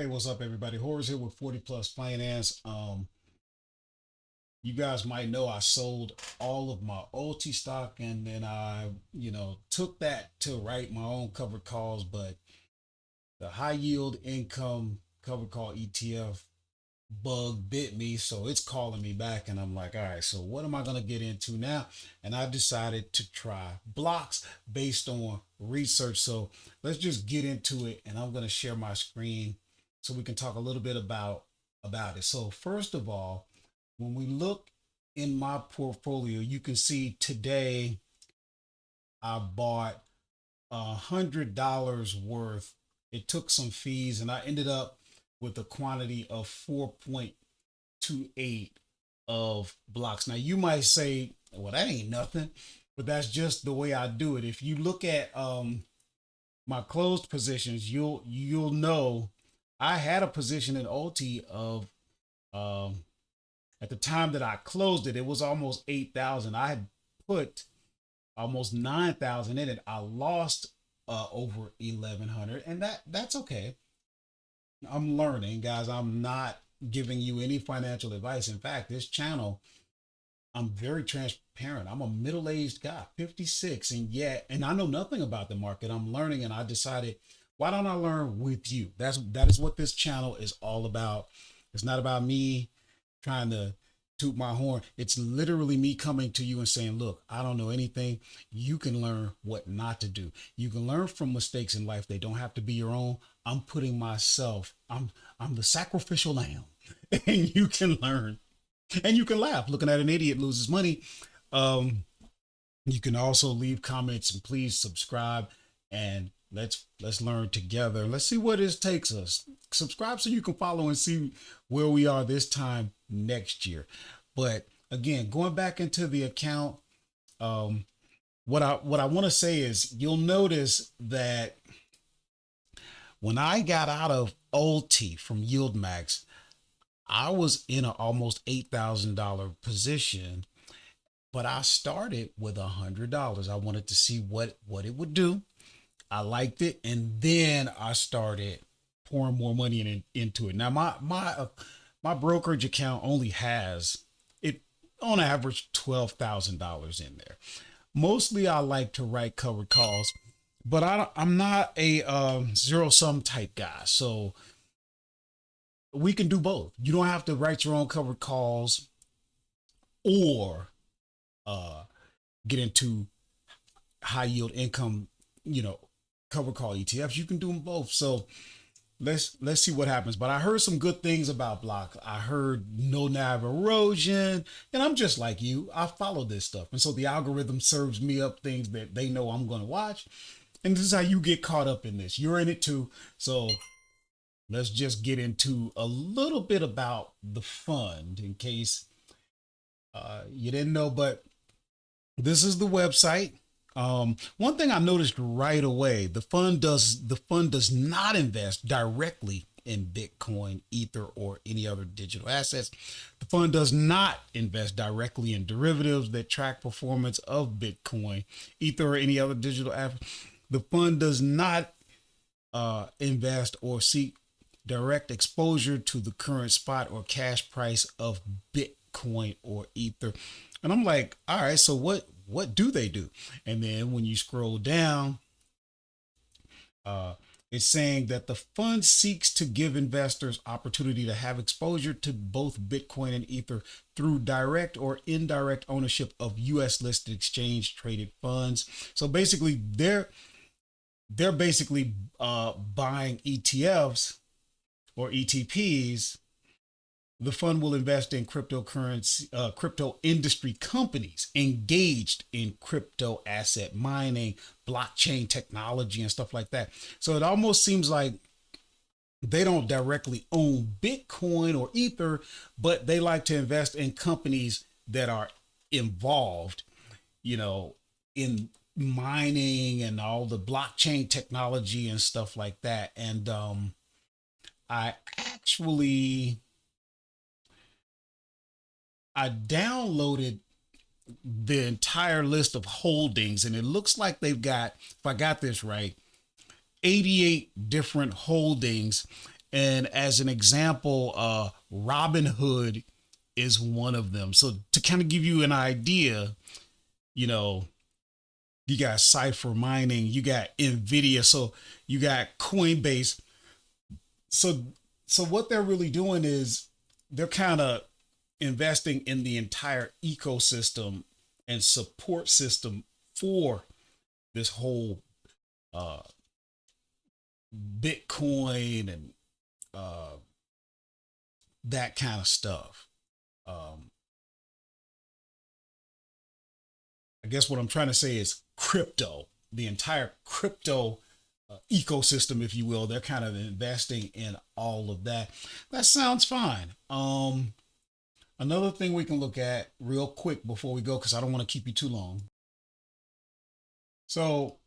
Hey, what's up, everybody? Horace here with 40 Plus Finance. You guys might know I sold all of my ULTY stock, and then I took that to write my own covered calls. But the high yield income covered call ETF bug bit me, so it's calling me back, and I'm like, all right, so what am I gonna get into now? And I decided to try blocks based on research. So let's just get into it, and I'm gonna share my screen so we can talk a little bit about it. So first of all, when we look in my portfolio, you can see today I bought $100 worth. It took some fees, and I ended up with a quantity of 4.28 of blocks. Now you might say, well, that ain't nothing, but that's just the way I do it. If you look at my closed positions, you'll know I had a position in OT of um, at the time that I closed it, it was almost 8,000. I had put almost 9,000 in it. I lost over 1,100, and that's okay. I'm learning, guys. I'm not giving you any financial advice. In fact, this channel, I'm very transparent. I'm a middle-aged guy, 56, and I know nothing about the market. I'm learning, and I decided, why don't I learn with you? That is what this channel is all about. It's not about me trying to toot my horn. It's literally me coming to you and saying, look, I don't know anything. You can learn what not to do. You can learn from mistakes in life. They don't have to be your own. I'm putting myself, I'm the sacrificial lamb. And you can learn. And you can laugh looking at an idiot loses money. Um, you can also leave comments, and please subscribe, and let's learn together. Let's see where this takes us. Subscribe so you can follow and see where we are this time next year. But again, going back into the account, um, what I want to say is you'll notice that when I got out of ULTY from Yield Max, I was in an almost $8,000 position, but I started with $100. I wanted to see what it would do. I liked it, and then I started pouring more money into it. Now my brokerage account only has it on average $12,000 in there. Mostly, I like to write covered calls, but I'm not a zero sum type guy, so we can do both. You don't have to write your own covered calls or uh, get into high yield income, you know, cover call ETFs. You can do them both. So let's see what happens. But I heard some good things about block. I heard no nav erosion, and I'm just like you. I follow this stuff, and so the algorithm serves me up things that they know I'm going to watch. And this is how you get caught up in this. You're in it too. So let's just get into a little bit about the fund in case you didn't know. But this is the website. One thing I noticed right away, the fund does not invest directly in Bitcoin, Ether, or any other digital assets. The fund does not invest directly in derivatives that track performance of Bitcoin, Ether, or any other digital asset. The fund does not invest or seek direct exposure to the current spot or cash price of Bitcoin or Ether. And I'm like, all right, so what do they do? And then when you scroll down, uh, it's saying that the fund seeks to give investors opportunity to have exposure to both Bitcoin and Ether through direct or indirect ownership of U.S. listed exchange traded funds. So basically, they're basically buying ETFs or ETPs. The fund will invest in cryptocurrency, crypto industry companies engaged in crypto asset mining, blockchain technology, and stuff like that. So it almost seems like they don't directly own Bitcoin or Ether, but they like to invest in companies that are involved, you know, in mining and all the blockchain technology and stuff like that. And I actually I downloaded the entire list of holdings, and it looks like they've got, if I got this right, 88 different holdings. And as an example, Robinhood is one of them. So to kind of give you an idea, you know, you got Cipher Mining, you got Nvidia, so you got Coinbase. So so what they're really doing is they're kind of investing in the entire ecosystem and support system for this whole uh, Bitcoin and uh, that kind of stuff. Um, I guess what I'm trying to say is crypto, the entire crypto ecosystem, if you will. They're kind of investing in all of that. That sounds fine. Another thing we can look at real quick before we go, because I don't want to keep you too long. So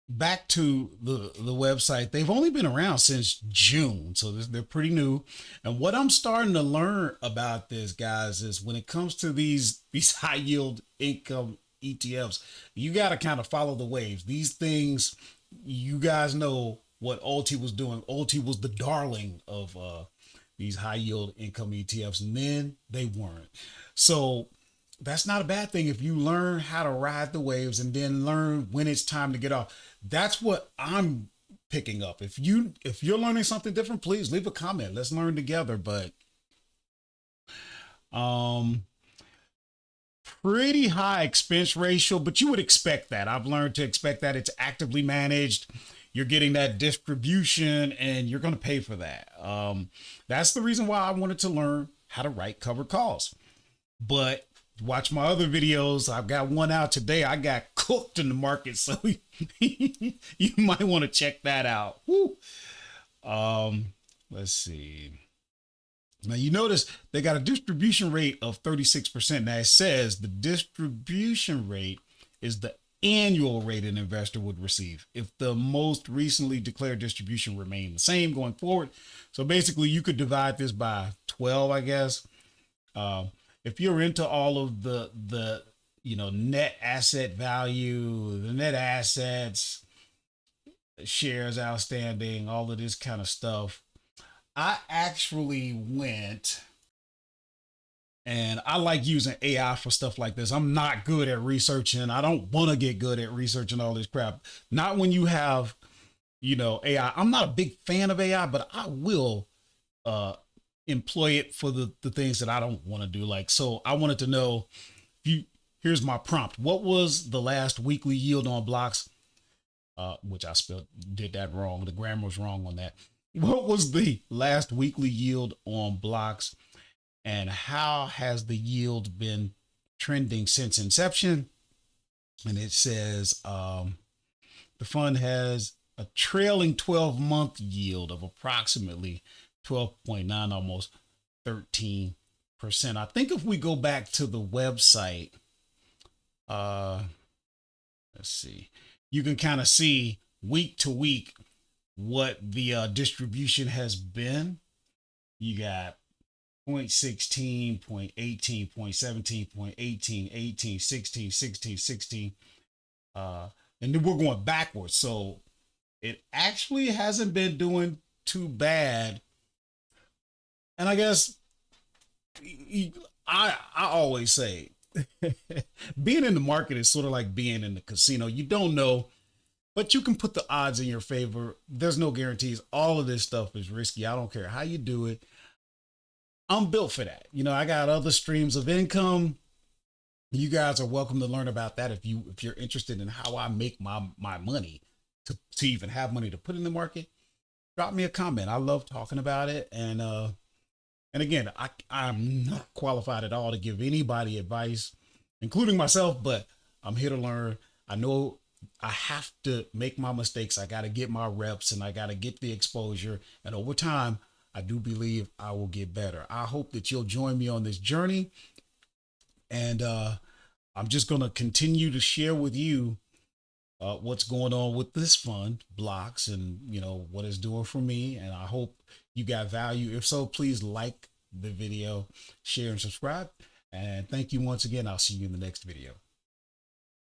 back to the website, they've only been around since June, so they're pretty new. And what I'm starting to learn about this, guys, is when it comes to these high yield income ETFs, you got to kind of follow the waves. These things, you guys know what ULTY was doing. ULTY was the darling of these high yield income ETFs, and then they weren't. So that's not a bad thing if you learn how to ride the waves and then learn when it's time to get off. That's what I'm picking up. If you're learning something different, please leave a comment. Let's learn together. But um pretty high expense ratio, but you would expect that. I've learned to expect that. It's actively managed. You're getting that distribution and you're going to pay for that. That's the reason why I wanted to learn how to write covered calls. But watch my other videos. I've got one out today. I got cooked in the market, so you might want to check that out. Woo. Let's see. Now you notice they got a distribution rate of 36%. Now it says the distribution rate is the annual rate an investor would receive if the most recently declared distribution remained the same going forward. So basically you could divide this by 12, I guess. If you're into all of the net asset value, the net assets, shares outstanding, all of this kind of stuff, I actually went, and I like using AI for stuff like this. I'm not good at researching. I don't want to get good at researching all this crap. Not when you have, AI. I'm not a big fan of AI, but I will uh employ it for the things that I don't want to do. Like, so I wanted to know, here's my prompt. What was the last weekly yield on blocks? Which I did that wrong. The grammar was wrong on that. What was the last weekly yield on blocks, and how has the yield been trending since inception? And it says the fund has a trailing 12-month yield of approximately 12.9, almost 13%. I think if we go back to the website, let's see, you can kind of see week to week what the distribution has been. You got 0.16, 0.18, 0.17, 0.18, 18, 16, 16, 16. And then we're going backwards. So it actually hasn't been doing too bad. And I guess I always say being in the market is sort of like being in the casino. You don't know, but you can put the odds in your favor. There's no guarantees. All of this stuff is risky. I don't care how you do it. I'm built for that. I got other streams of income. You guys are welcome to learn about that if you're interested in how I make my money to even have money to put in the market. Drop me a comment. I love talking about it. And again, I'm not qualified at all to give anybody advice, including myself, but I'm here to learn. I know I have to make my mistakes. I got to get my reps and I got to get the exposure. And over time, I do believe I will get better. I hope that you'll join me on this journey. And I'm just going to continue to share with you what's going on with this fund, BLOX, and what it's doing for me. And I hope you got value. If so, please like the video, share, and subscribe. And thank you once again. I'll see you in the next video.